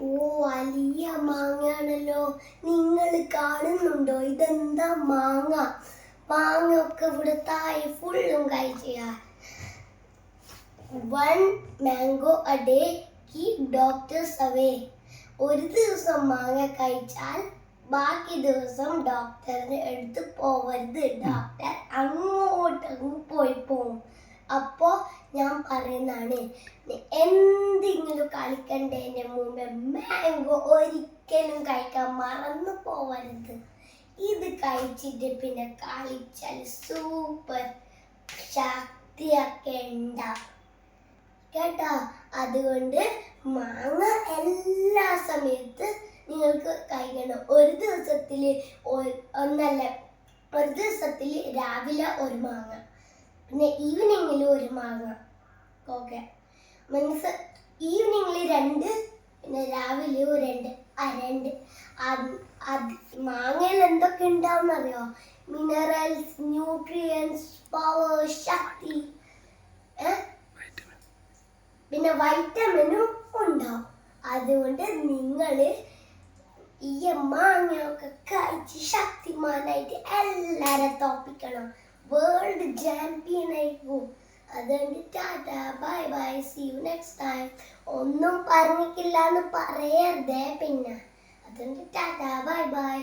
ഓ, വലിയ മാങ്ങയാണല്ലോ. നിങ്ങൾ കാണുന്നുണ്ടോ? ഇതെന്താ മാങ്ങ? മാങ്ങ ഒക്കെ ഇവിടെ താഴെ ഫുള്ളും കഴിച്ചാ. 1 mango a day keep doctors away. ഒരു ദിവസം മാങ്ങ കഴിച്ചാൽ ബാക്കി ദിവസം ഡോക്ടറിന് എടുത്ത് പോവരുത്. ഡോക്ടർ അങ്ങോട്ടങ്ങ് പോവും. അപ്പോ ഞാൻ പറയുന്നതാണ്, എന്തെങ്കിലും കളിക്കണ്ടതിന് മുമ്പ് മാംഗോ ഒരിക്കലും കഴിക്കാൻ മറന്നു പോവരുത്. ഇത് കഴിച്ചിട്ട് പിന്നെ കളിച്ചാൽ സൂപ്പർ ശക്തിയൊക്കെ ഉണ്ടാവും കേട്ടോ. അതുകൊണ്ട് മാങ്ങ എല്ലാ സമയത്ത് നിങ്ങൾക്ക് കഴിക്കണം. ഒരു ദിവസത്തിൽ രാവിലെ ഒരു മാങ്ങ, പിന്നെ ഈവനിങ്ങിൽ ഒരു മാങ്ങ. ഓക്കെ, മീൻസ് ഈവനിങ്ങിൽ 2, പിന്നെ രാവിലെ 2. മാങ്ങയിൽ എന്തൊക്കെ ഉണ്ടാവും അറിയോ? മിനറൽസ്, ന്യൂട്രിയൻസ്, പവർ, ശക്തി, പിന്നെ വൈറ്റമിനും ഉണ്ടാവും. അതുകൊണ്ട് നിങ്ങൾ ഈ മാങ്ങയൊക്കെ കഴിച്ച് ശക്തിമാനായിട്ട് എല്ലാരെ തോപ്പിക്കണം. വേൾഡ് ചാമ്പ്യൻ ആയിരിക്കും. അതുകൊണ്ട് tata, bye bye, see you next time. ഒന്നും പറഞ്ഞിട്ടില്ല എന്ന് പറയരുതേ പിന്നെ. അതുകൊണ്ട് ടാറ്റ, ബൈ ബൈ.